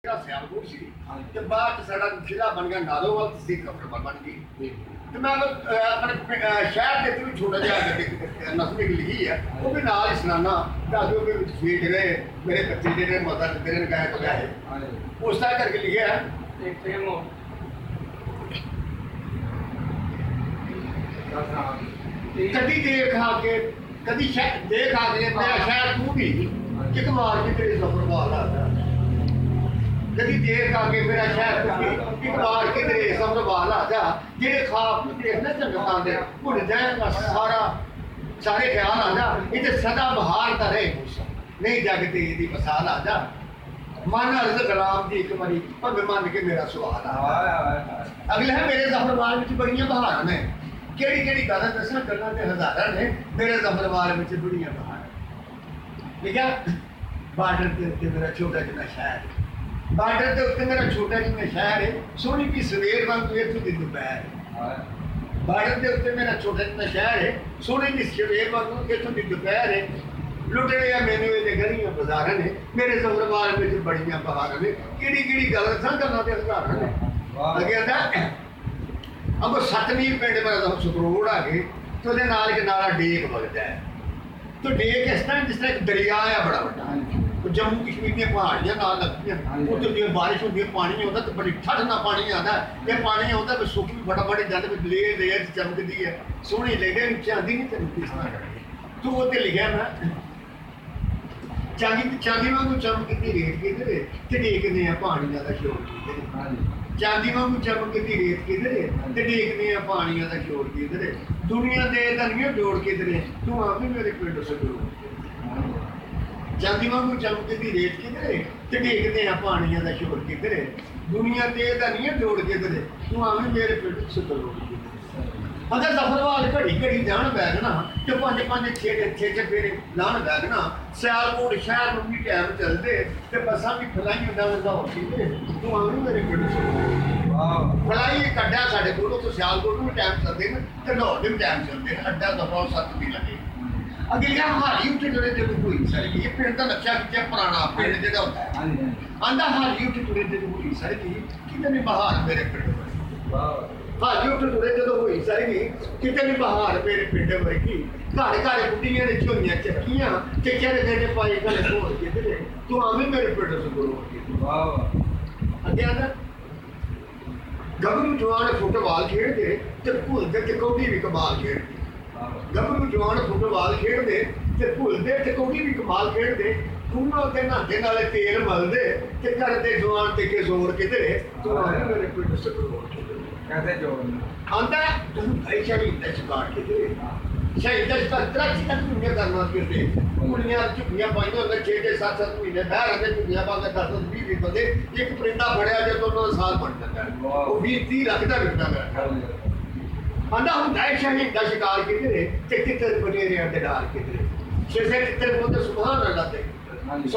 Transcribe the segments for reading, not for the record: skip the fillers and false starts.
सियालकोट सी ते बाद साडा जिला बन गया नालोवाल तहसील कफरवाल बन गई ते मैं अपने शहर के भी छोटा जिहा नस्म लिखी है वो भी नाल ही सुनाना दादू के तस्वीर जेह्ड़े मेरे बच्चे जेह्ड़े माता मेरे गाय बगैर उस तरह करके लिखे है कदी देख आके कदी देख आके मेरा शहर तू भी एक मार के तेरे सफर वाल आता कभी देख आके मेरा शहर एक बार किधरे सब वाल आ जा जेड़े खाब देखना चंगा दे भुल जाएगा सारे ख्याल आ जा इते सदा बहार का रहे नहीं जगते दी मसाल आ जा मन अर्ज कलाम दी एक बारी भवे मन के मेरा सवाल आ अगले है मेरे जफरवाल में बड़ियां बहार ने केड़ी केड़ी गल दसना गल्लां ते हज़ारां ने मेरे जफरवाल में बड़ियां बहार ठीक है बार्डर ते मेरा छोटा जिहा शहर बार्डर के उत्ते मेरा छोटा जिहा शहर है सोहनी की सवेर वांगू इत्थों दी दोपहर बार्डर के उत्ते मेरा छोटा जिहा शहर है सोहनी की सवेर वांगू इत्थों दी दोपहर है लुटे या मैनू ये गलियां बाजारां ने मेरे जफरवाल में बड़ियां बहारां ने केड़ी केड़ी गल दसां गल्लां ते हज़ारां ने अगे आंदा अब सतमीर पिंड मेरा सकरोड़ आ गए तो उहदे नाल एक नाला डेक वगदा है तो डेक इस तरह जिस तरह एक दरिया है बड़ा बड़ा जम्मू कश्मीर दी पहाड़ियां नाल लगदियां उत्थे जो बारिश होंदी है पानी आउंदा तो बड़ी ठंडा पानी आंदा ये पानी आउंदा तो सुख भी बड़ा बड़ी जांदा ले लेयर चमकदी है सोहनी लेयर नीचे आंदी नहीं चमकदी इस तरह तो उत्ते लिखिया मैं चांदी वांगू चमकदी रेत किधरे ते देखदे आ पानियां दा शोर किधरे चांदी वांगू चमकदी रेत किधरे ते देखदे आ पानियां दा शोर किधरे दुनिया दे धनिया जोड़ किधरे तू आप भी मेरे पिंड सकरो चांदी वांगू चमकदी रेत किधरे ते देखदे आ पानियां दा शोर किधरे दुनिया दे धनिया जोड़ किधरे तू आप भी मेरे पिंड सकरो अगर जफरवाल घड़ी घड़ी जान बैगना तो पांच पांच छे फेरे लान बैगना सियालकोट शहर में भी टाइम चलते तो बसा भी फलाई लाहौर किधरे तू आवी मेरे पिंड फलाई कड्डा साढ़े को तो सियालकोट में टाइम चलते हैं तो लाहौर में टाइम चलते हैं अड्डा दफा 7 भी लगे अगे यार हारी उत्थे जुड़े जब हुई सारी ये पिंड का नक्शा खिंचा पुराना पिंड जो होता है आंदा हारी उत्थे जुड़े जब हुई सारी कितने बहार मेरे पिंड हाजी उठ जुड़े जो हुई सारी कितने भी बहार मेरे पिंड वर्गी घर घर बुढ़िया ने झोलियां चक्कियां ते चेहरे पाई गल बोल किधरे तू आवी मेरे पिंड सकरो अगे आंदा गबरू जवान फुटबाल खेडदे ते भुलदे ते कौडी भी कमाल खेडदे गबरू जवान फुटबाल खेडदे ते भुलदे ते कौडी भी कमाल खेडदे खूनों ते नहाते नाले तेल मलदे ते करदे जवान ते के जोर किधरे तू आवी मेरे पिंड सकरो कहते जो आंदा ऐसा नहीं दस बार के शहीद का तरक्की तक दुनिया करना फिरते कुड़ियां झुग्गियां पाइयां होंगे 6-7 महीने बाहर रहते झुग्गियां पा के 10-20 बंदे एक परिंदा फड़िया जो दोनों साल बन जाता है वो 20-30 लाख का बिकता है आंदा हम दाई शहीद का शिकार किधरे ते किधर बनेरे ते डाल किधरे से किधर बोलते सुभान अल्लाह ते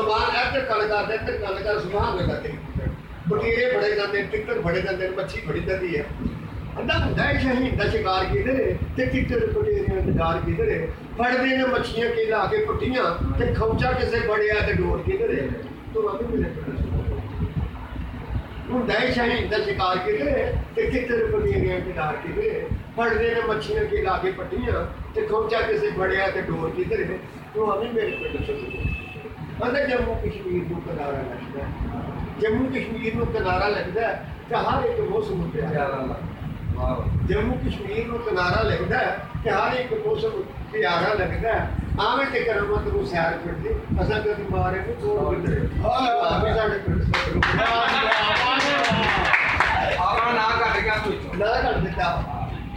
सुभान ऐसे कलाकार सुभान अल्लाह ते बटेरे बड़े जाते टिक्कर बड़े जाते मच्छी बड़ी जाती है अंदा दाई शहीद का शिकार किधरे ते किधर बटेरे इंतजार किधरे फड़दे ने मच्छियां के ला के पुट्टियां ते खौचा किसे बड़िया ते डोर किधरे तो अभी मेरे हूं दाई शहीद का शिकार किधरे ते किधर बटेरे इंतजार किधरे फड़दे ने मच्छियां के ला के पट्टियां ते खौचा किसे बड़िया ते डोर किधरे तो अभी मेरे पिंड से अंदर जम्मू कश्मीर को किनारा लगता है जम्मू कश्मीर को किनारा लगता है तो हर एक मौसम प्यारा जम्मू कश्मीर को किनारा लगता है कि हर एक मौसम प्यारा लगता है आवे ते करम तो सैर करते असा कभी मारे को छोड़ के